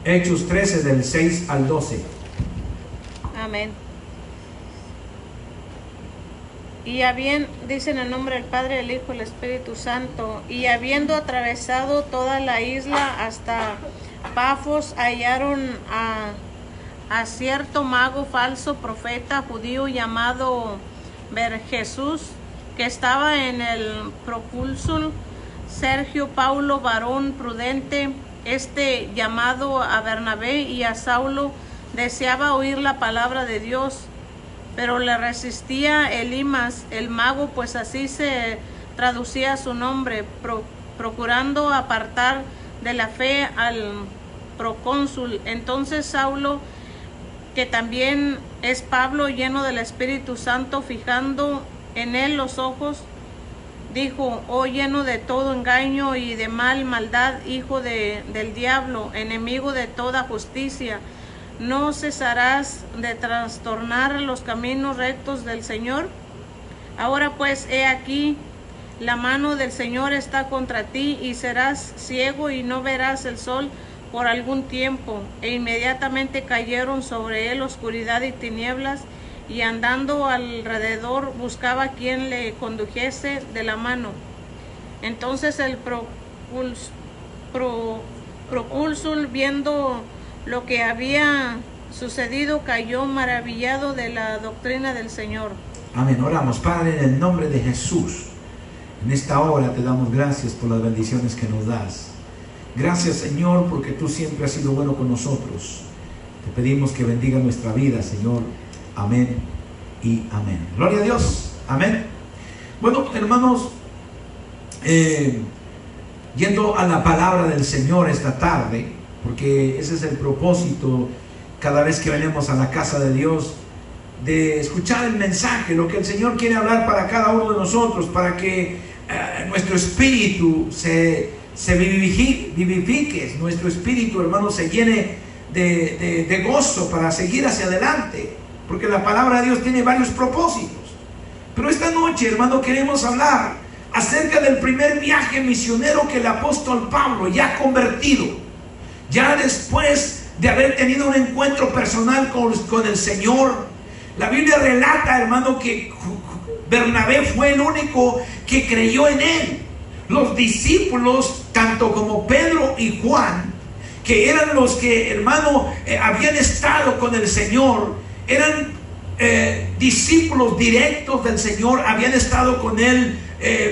Hechos 13 del 6 al 12. Amén. Y dice en el nombre del Padre, el Hijo y el Espíritu Santo, y habiendo atravesado toda la isla hasta Pafos, hallaron a cierto mago falso profeta judío llamado Jesús, que estaba en el procónsul Sergio Paulo, varón prudente, llamado a Bernabé y a Saulo, deseaba oír la palabra de Dios, pero le resistía Elimas, el mago, pues así se traducía su nombre, procurando apartar de la fe al procónsul. Entonces Saulo, que también es Pablo, lleno del Espíritu Santo, fijando en él los ojos, dijo: oh, lleno de todo engaño y de maldad, hijo del diablo, enemigo de toda justicia, ¿no cesarás de trastornar los caminos rectos del Señor? Ahora pues, he aquí, la mano del Señor está contra ti, y serás ciego y no verás el sol por algún tiempo. E inmediatamente cayeron sobre él oscuridad y tinieblas, y andando alrededor buscaba quien le condujese de la mano. Entonces el procónsul, viendo lo que había sucedido, cayó maravillado de la doctrina del Señor. Amén. Oramos. Padre, en el nombre de Jesús, en esta hora te damos gracias por las bendiciones que nos das. Gracias, Señor, porque tú siempre has sido bueno con nosotros. Te pedimos que bendiga nuestra vida, Señor. Amén y amén. Gloria a Dios. Amén. Bueno, hermanos, yendo a la palabra del Señor esta tarde, porque ese es el propósito cada vez que venimos a la casa de Dios, de escuchar el mensaje, lo que el Señor quiere hablar para cada uno de nosotros, para que nuestro espíritu se vivifique, nuestro espíritu, hermano, se llene de gozo para seguir hacia adelante, porque la palabra de Dios tiene varios propósitos. Pero esta noche, hermano, queremos hablar acerca del primer viaje misionero que el apóstol Pablo, ya convertido, ya después de haber tenido un encuentro personal con el Señor. La Biblia relata, hermano, que Bernabé fue el único que creyó en él. Los discípulos, tanto como Pedro y Juan, que eran los que, hermano, habían estado con el Señor, eran discípulos directos del Señor, habían estado con él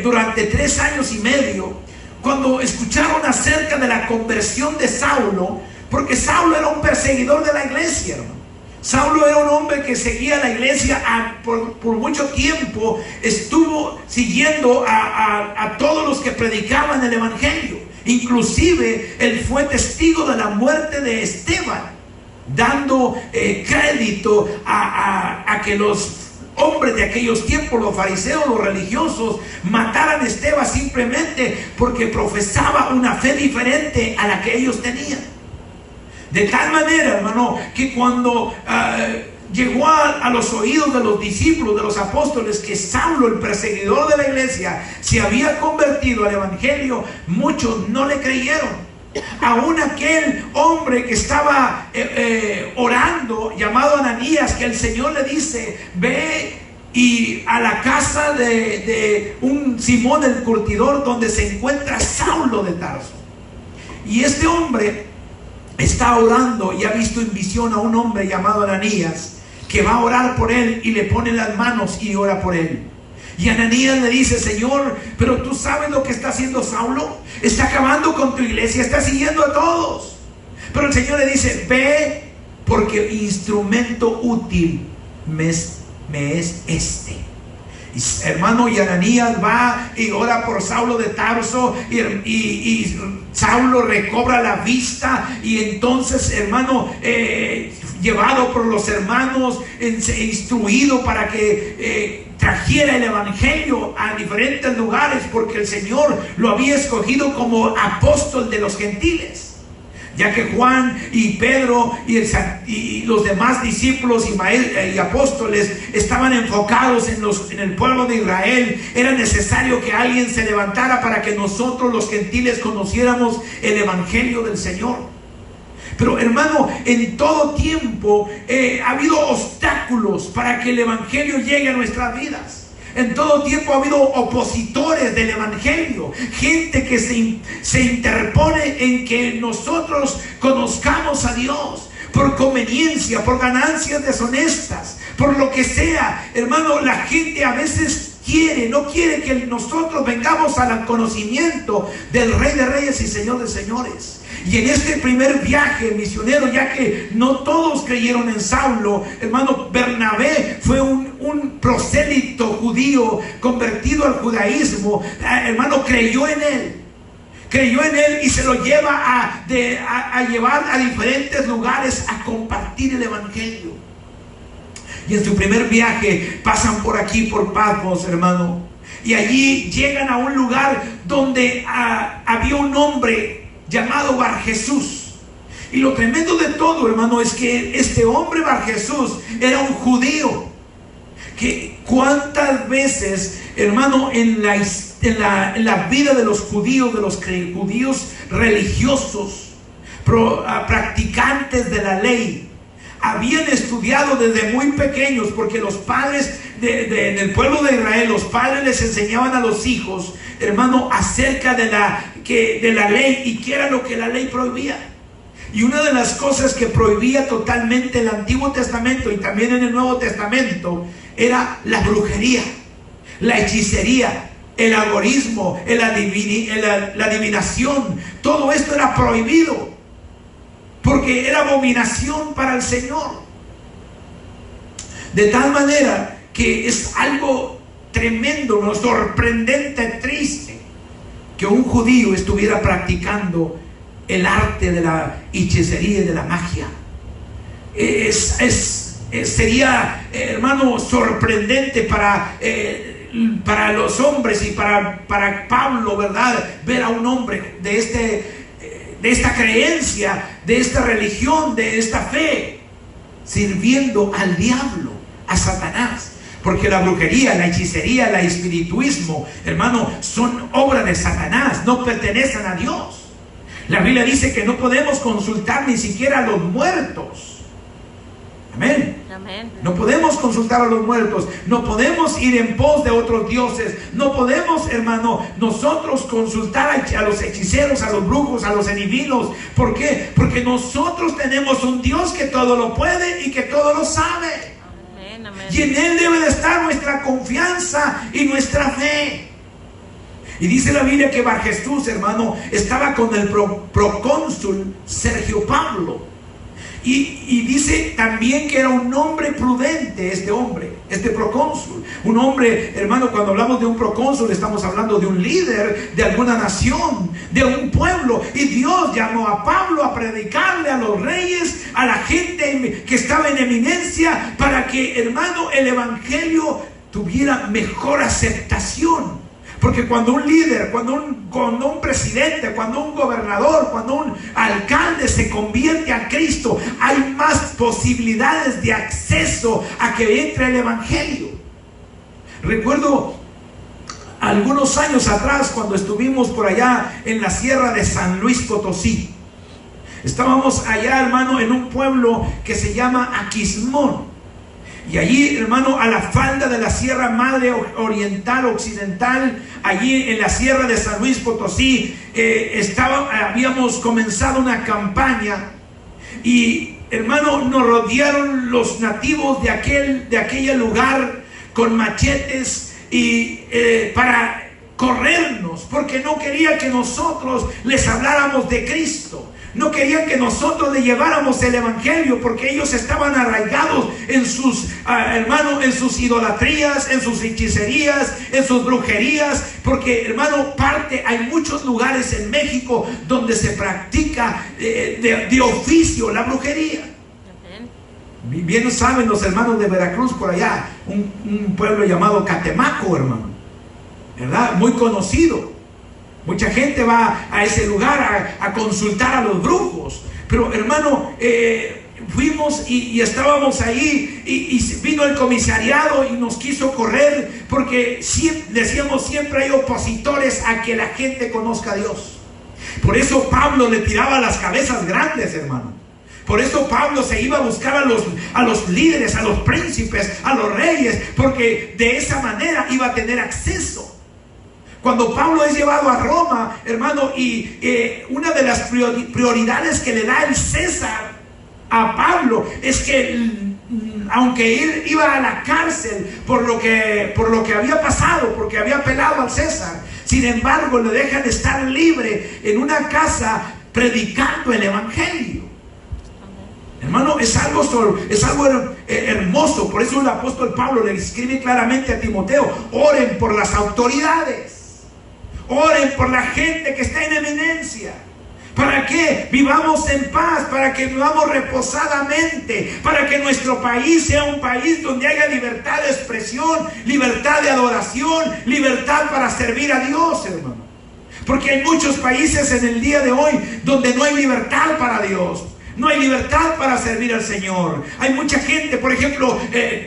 durante 3 años y medio. Cuando escucharon acerca de la conversión de Saulo, porque Saulo era un perseguidor de la iglesia, hermano. Saulo era un hombre que seguía la iglesia por mucho tiempo, estuvo siguiendo a todos los que predicaban el evangelio. Inclusive él fue testigo de la muerte de Esteban, dando crédito a que los hombres de aquellos tiempos, los fariseos, los religiosos, mataran a Esteban simplemente porque profesaba una fe diferente a la que ellos tenían. De tal manera, hermano, que cuando llegó a los oídos de los discípulos, de los apóstoles, que Saulo, el perseguidor de la iglesia, se había convertido al evangelio, muchos no le creyeron. Aún aquel hombre que estaba orando, llamado Ananías, que el Señor le dice: ve y a la casa de un Simón el curtidor, donde se encuentra Saulo de Tarso. Y este hombre está orando y ha visto en visión a un hombre llamado Ananías, que va a orar por él, y le pone las manos y ora por él. Y Ananías le dice: Señor, pero tú sabes lo que está haciendo Saulo. Está acabando con tu iglesia, está siguiendo a todos. Pero el Señor le dice: ve, porque instrumento útil me es este. Y, hermano, y Ananías va y ora por Saulo de Tarso, y Saulo recobra la vista. Y entonces, hermano, llevado por los hermanos, instruido para que trajera el evangelio a diferentes lugares, porque el Señor lo había escogido como apóstol de los gentiles. ya que Juan y Pedro y los demás discípulos y apóstoles estaban enfocados en el pueblo de Israel. Era necesario que alguien se levantara para que nosotros los gentiles conociéramos el evangelio del Señor. Pero hermano, en todo tiempo ha habido obstáculos para que el evangelio llegue a nuestras vidas. En todo tiempo ha habido opositores del evangelio, gente que se interpone en que nosotros conozcamos a Dios por conveniencia, por ganancias deshonestas, por lo que sea. Hermano, la gente a veces no quiere que nosotros vengamos al conocimiento del Rey de Reyes y Señor de Señores. Y en este primer viaje misionero, ya que no todos creyeron en Saulo, hermano, Bernabé fue un prosélito judío convertido al judaísmo. Hermano, creyó en él y se lo lleva a llevar a diferentes lugares a compartir el evangelio. Y en su primer viaje pasan por aquí, por Pafos, hermano, y allí llegan a un lugar donde había un hombre llamado Barjesús. Y lo tremendo de todo, hermano, es que este hombre Barjesús era un judío. Que cuántas veces, hermano, en la vida de los judíos religiosos, practicantes de la ley, habían estudiado desde muy pequeños, porque los padres en el pueblo de Israel, los padres les enseñaban a los hijos, hermano, acerca de la ley y qué era lo que la ley prohibía. Y una de las cosas que prohibía totalmente el Antiguo Testamento y también en el Nuevo Testamento era la brujería, la hechicería, el agorismo, la adivinación. Todo esto era prohibido porque era abominación para el Señor. De tal manera que es algo tremendo, sorprendente, triste, que un judío estuviera practicando el arte de la hechicería y de la magia. Sería, hermano, sorprendente para los hombres y para Pablo, ¿verdad? Ver a un hombre de esta creencia, de esta religión, de esta fe, sirviendo al diablo, a Satanás. Porque la brujería, la hechicería, el espirituismo, hermano, son obra de Satanás, no pertenecen a Dios. La Biblia dice que no podemos consultar ni siquiera a los muertos. Amén. Amén. No podemos consultar a los muertos, no podemos ir en pos de otros dioses, no podemos, hermano, nosotros consultar a los hechiceros, a los brujos, a los adivinos. ¿Por qué? Porque nosotros tenemos un Dios que todo lo puede y que todo lo sabe. Amén, amén. Y en Él debe de estar nuestra confianza y nuestra fe. Y dice la Biblia que Barjesús, hermano, estaba con el procónsul Sergio Pablo. Y dice también que era un hombre prudente este procónsul. Un hombre, hermano, cuando hablamos de un procónsul estamos hablando de un líder de alguna nación, de un pueblo. Y Dios llamó a Pablo a predicarle a los reyes, a la gente que estaba en eminencia, para que, hermano, el evangelio tuviera mejor aceptación. Porque cuando un líder, cuando un presidente, cuando un gobernador, cuando un alcalde se convierte a Cristo, hay más posibilidades de acceso a que entre el evangelio. Recuerdo algunos años atrás, cuando estuvimos por allá en la sierra de San Luis Potosí. Estábamos allá, hermano, en un pueblo que se llama Aquismón. Y allí, hermano, a la falda de la Sierra Madre Oriental Occidental, allí en la Sierra de San Luis Potosí, habíamos comenzado una campaña. Y, hermano, nos rodearon los nativos de aquel lugar con machetes y para corrernos, porque no quería que nosotros les habláramos de Cristo. No querían que nosotros le lleváramos el evangelio, porque ellos estaban arraigados en sus, hermano, en sus idolatrías, en sus hechicerías, en sus brujerías. Porque, hermano, hay muchos lugares en México donde se practica de oficio la brujería. Bien saben los hermanos de Veracruz por allá, un pueblo llamado Catemaco, hermano, ¿verdad? Muy conocido. Mucha gente va a ese lugar a consultar a los brujos. Pero hermano, fuimos y estábamos ahí y vino el comisariado y nos quiso correr porque decíamos siempre hay opositores a que la gente conozca a Dios. Por eso Pablo le tiraba las cabezas grandes, hermano. Por eso Pablo se iba a buscar a los líderes, a los príncipes, a los reyes, porque de esa manera iba a tener acceso. Cuando Pablo es llevado a Roma, hermano, y una de las prioridades que le da el César a Pablo es que aunque él iba a la cárcel por lo que había pasado, porque había apelado al César, sin embargo le dejan estar libre en una casa predicando el evangelio. Hermano, es algo hermoso. Por eso el apóstol Pablo le escribe claramente a Timoteo: oren por las autoridades. Oren por la gente que está en eminencia. ¿Para qué? Vivamos en paz, para que vivamos reposadamente, para que nuestro país sea un país donde haya libertad de expresión, libertad de adoración, libertad para servir a Dios, hermano. Porque hay muchos países en el día de hoy donde no hay libertad para Dios. No hay libertad para servir al Señor. Hay mucha gente, por ejemplo,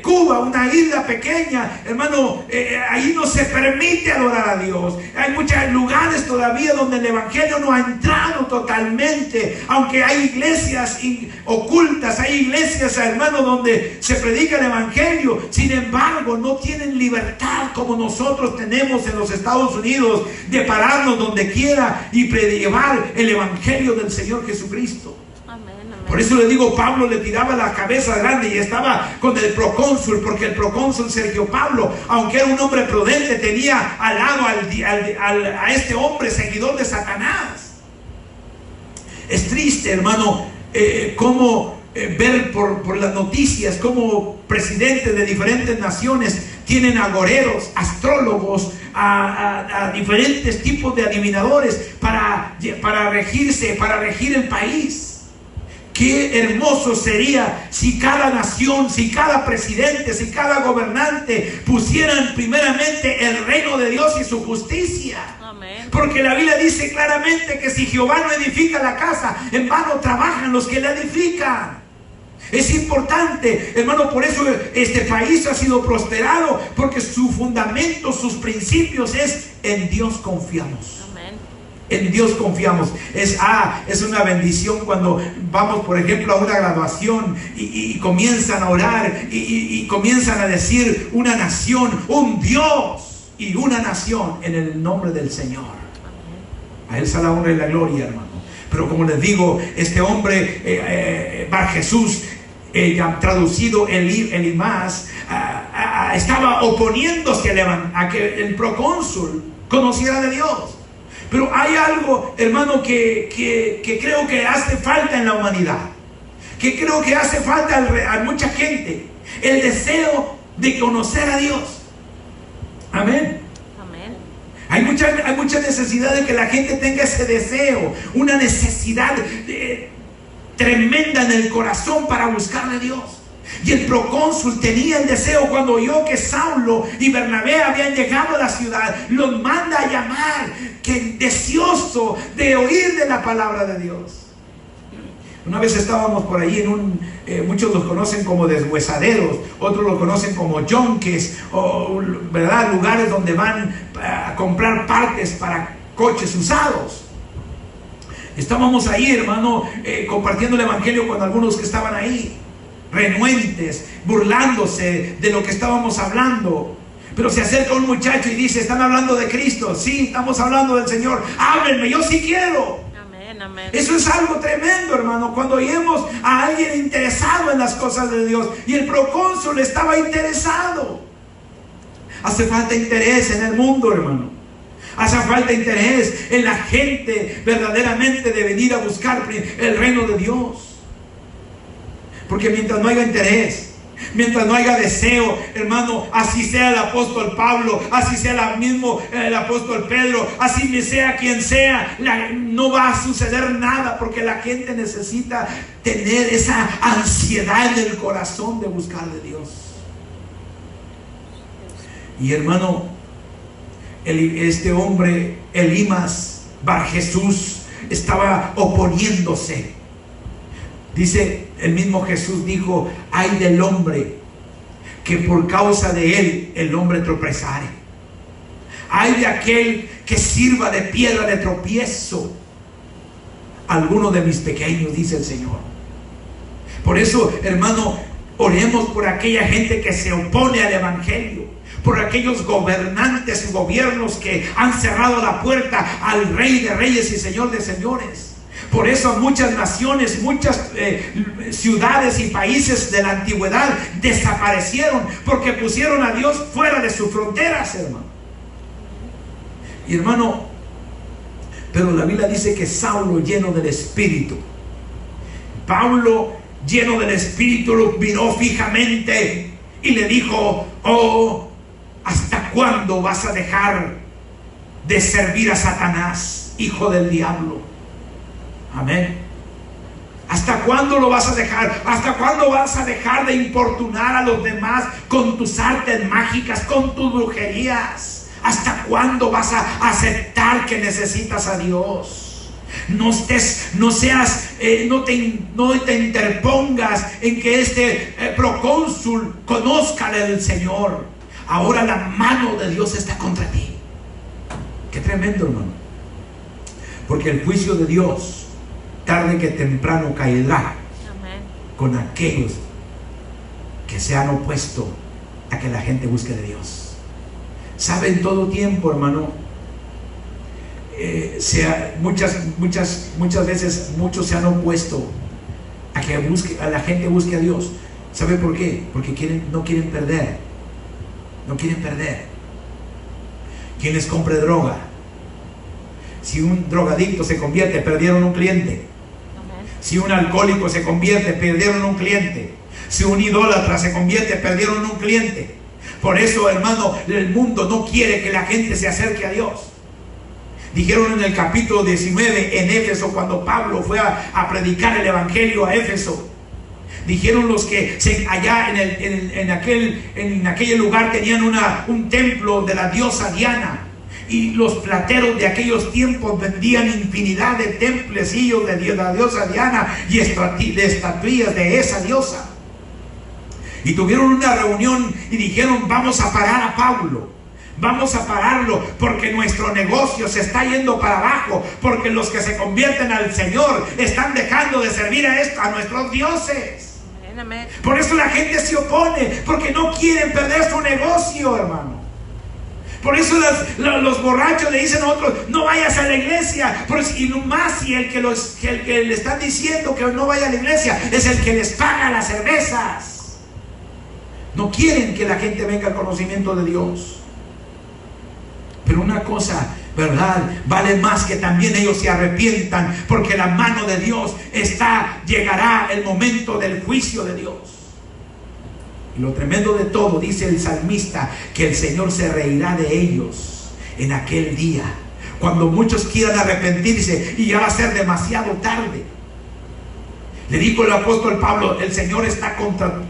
Cuba, una isla pequeña, hermano, ahí no se permite adorar a Dios. Hay muchos lugares todavía donde el evangelio no ha entrado totalmente, aunque hay iglesias ocultas, hay iglesias, hermano, donde se predica el evangelio. Sin embargo, no tienen libertad como nosotros tenemos en los Estados Unidos de pararnos donde quiera y llevar el evangelio del Señor Jesucristo. Por eso le digo, Pablo le tiraba la cabeza grande y estaba con el procónsul, porque el procónsul Sergio Pablo, aunque era un hombre prudente, tenía al lado a este hombre seguidor de Satanás. Es triste, hermano, cómo ver por las noticias cómo presidentes de diferentes naciones tienen agoreros, astrólogos, a diferentes tipos de adivinadores para regir el país. Qué hermoso sería si cada nación, si cada presidente, si cada gobernante pusieran primeramente el reino de Dios y su justicia. Amén. Porque la Biblia dice claramente que si Jehová no edifica la casa, en vano trabajan los que la edifican. Es importante, hermano, por eso este país ha sido prosperado, porque su fundamento, sus principios es: en Dios confiamos. En Dios confiamos. Es una bendición cuando vamos, por ejemplo, a una graduación y comienzan a orar y comienzan a decir una nación, un Dios y una nación en el nombre del Señor. A Él sea la honra y la gloria, hermano. Pero como les digo, este hombre, Bar Jesús, traducido Elimas, estaba oponiéndose a que el procónsul conociera de Dios. Pero hay algo, hermano, que creo que hace falta en la humanidad, que creo que hace falta a mucha gente: el deseo de conocer a Dios. Amén. Amén. Hay mucha necesidad de que la gente tenga ese deseo, una necesidad tremenda en el corazón para buscar a Dios. Y el procónsul tenía el deseo. Cuando oyó que Saulo y Bernabé habían llegado a la ciudad, los manda a llamar, que deseoso de oír de la palabra de Dios. Una vez estábamos por ahí muchos los conocen como deshuesaderos, otros los conocen como yonques, ¿verdad? Lugares donde van a comprar partes para coches usados. Estábamos ahí, hermano, compartiendo el evangelio con algunos que estaban ahí, renuentes, burlándose de lo que estábamos hablando. Pero se acerca un muchacho y dice: ¿están hablando de Cristo? Sí, estamos hablando del Señor. Háblenme, yo sí quiero. Amén, amén. Eso es algo tremendo, hermano, cuando oímos a alguien interesado en las cosas de Dios. Y el procónsul estaba interesado. Hace falta interés en el mundo, hermano. Hace falta interés en la gente verdaderamente de venir a buscar el reino de Dios. Porque mientras no haya interés, mientras no haya deseo, hermano, así sea el apóstol Pablo, así sea el apóstol Pedro, así sea quien sea, no va a suceder nada, porque la gente necesita tener esa ansiedad en el corazón de buscar de Dios. Y hermano, este hombre, Elimas Bar Jesús, estaba oponiéndose. Dice, el mismo Jesús dijo: ay del hombre que por causa de él el hombre tropezare. Ay de aquel que sirva de piedra de tropiezo a alguno de mis pequeños, dice el Señor. Por eso, hermano, oremos por aquella gente que se opone al evangelio, por aquellos gobernantes y gobiernos que han cerrado la puerta al Rey de Reyes y Señor de Señores. Por eso muchas naciones, muchas ciudades y países de la antigüedad desaparecieron, porque pusieron a Dios fuera de sus fronteras, hermano. Y hermano, pero la Biblia dice que Saulo, lleno del Espíritu, Pablo, lleno del Espíritu, lo miró fijamente y le dijo: oh, ¿hasta cuándo vas a dejar de servir a Satanás, hijo del diablo? Amén. ¿Hasta cuándo lo vas a dejar? ¿Hasta cuándo vas a dejar de importunar a los demás con tus artes mágicas, con tus brujerías? ¿Hasta cuándo vas a aceptar que necesitas a Dios? No te interpongas en que este procónsul conozca del Señor. Ahora la mano de Dios está contra ti. Qué tremendo, hermano. Porque el juicio de Dios tarde que temprano caerá. Amén. Con aquellos que se han opuesto a que la gente busque de Dios. ¿Sabe? En todo tiempo, hermano, muchas veces muchos se han opuesto a que la gente busque a Dios. ¿Sabe por qué? Porque no quieren perder. No quieren perder. Quien les compre droga, si un drogadicto se convierte, perdieron un cliente. Si un alcohólico se convierte, perdieron un cliente. Si un idólatra se convierte, perdieron un cliente. Por eso, hermano, el mundo no quiere que la gente se acerque a Dios. Dijeron en el capítulo 19 en Éfeso, cuando Pablo fue a predicar el evangelio a Éfeso, dijeron los que allá en aquel lugar tenían un templo de la diosa Diana, y los plateros de aquellos tiempos vendían infinidad de templecillos de la diosa Diana y de estatuillas de esa diosa. Y tuvieron una reunión y dijeron: vamos a parar a Pablo, vamos a pararlo, porque nuestro negocio se está yendo para abajo, porque los que se convierten al Señor están dejando de servir a nuestros dioses. Amén. Por eso la gente se opone, porque no quieren perder su negocio, hermano. Por eso los borrachos le dicen a otros: no vayas a la iglesia. Y no más si el que le están diciendo que no vaya a la iglesia es el que les paga las cervezas. No quieren que la gente venga al conocimiento de Dios. Pero una cosa, ¿verdad?, vale más que también ellos se arrepientan, porque la mano de Dios llegará el momento del juicio de Dios. Y lo tremendo de todo, dice el salmista, que el Señor se reirá de ellos en aquel día, cuando muchos quieran arrepentirse y ya va a ser demasiado tarde. Le dijo el apóstol Pablo: el Señor está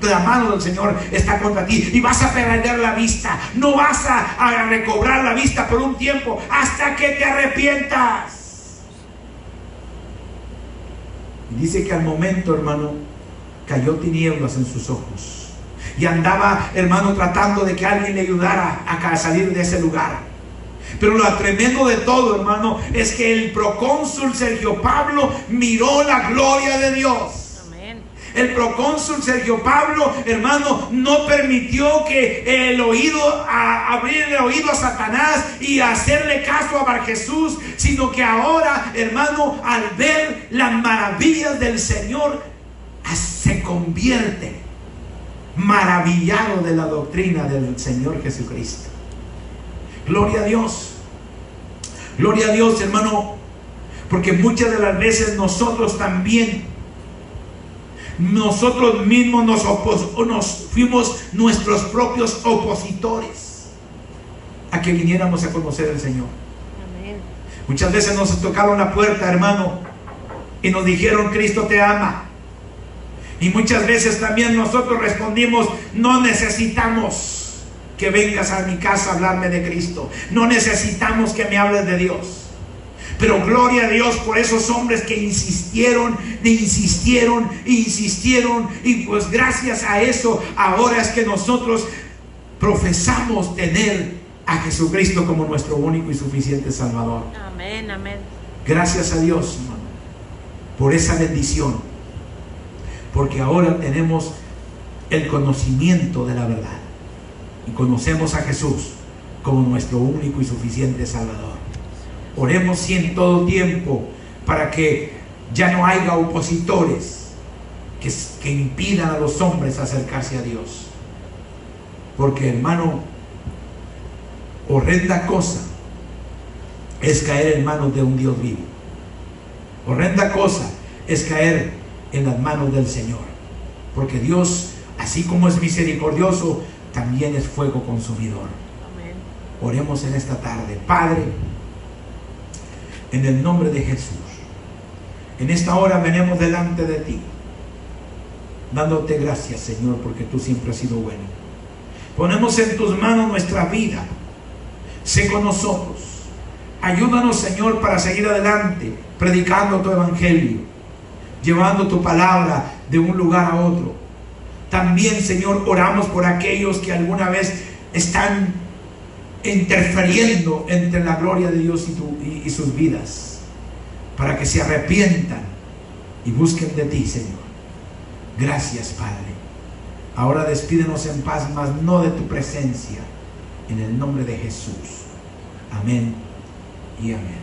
la mano del Señor está contra ti, y vas a perder la vista. No vas a recobrar la vista por un tiempo, hasta que te arrepientas. Y dice que al momento, hermano, cayó tinieblas en sus ojos, y andaba, hermano, tratando de que alguien le ayudara a salir de ese lugar. Pero lo tremendo de todo, hermano, es que el procónsul Sergio Pablo miró la gloria de Dios. Amén. El procónsul Sergio Pablo, hermano, no permitió que abrir el oído a Satanás y hacerle caso a Bar Jesús, sino que ahora, hermano, al ver las maravillas del Señor, se convierte maravillado de la doctrina del Señor Jesucristo. Gloria a Dios. Gloria a Dios, hermano. Porque muchas de las veces nosotros mismos nos fuimos nuestros propios opositores a que viniéramos a conocer al Señor. Amén. Muchas veces nos tocaron la puerta, hermano, y nos dijeron: Cristo te ama. Y muchas veces también nosotros respondimos: no necesitamos. que vengas a mi casa a hablarme de Cristo. No necesitamos que me hables de Dios. Pero gloria a Dios por esos hombres que insistieron, y pues gracias a eso ahora es que nosotros profesamos tener a Jesucristo como nuestro único y suficiente Salvador. Amén, amén. Gracias a Dios, hermano, por esa bendición, porque ahora tenemos el conocimiento de la verdad y conocemos a Jesús como nuestro único y suficiente Salvador. Oremos sí en todo tiempo para que ya no haya opositores que impidan a los hombres acercarse a Dios. Porque, hermano, horrenda cosa es caer en manos de un Dios vivo. Horrenda cosa es caer en las manos del Señor. Porque Dios, así como es misericordioso, también es fuego consumidor. Amén. Oremos en esta tarde. Padre, en el nombre de Jesús, en esta hora venimos delante de ti, dándote gracias, Señor, porque tú siempre has sido bueno. Ponemos en tus manos nuestra vida. Sé con nosotros. Ayúdanos, Señor, para seguir adelante, predicando tu evangelio, llevando tu palabra de un lugar a otro. También, Señor, oramos por aquellos que alguna vez están interfiriendo entre la gloria de Dios y sus vidas, para que se arrepientan y busquen de ti, Señor. Gracias, Padre. Ahora despídenos en paz, mas no de tu presencia, en el nombre de Jesús. Amén y amén.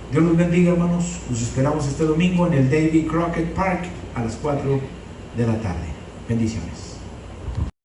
Dios los bendiga, hermanos. Los esperamos este domingo en el Davy Crockett Park a las 4 de la tarde. Bendiciones.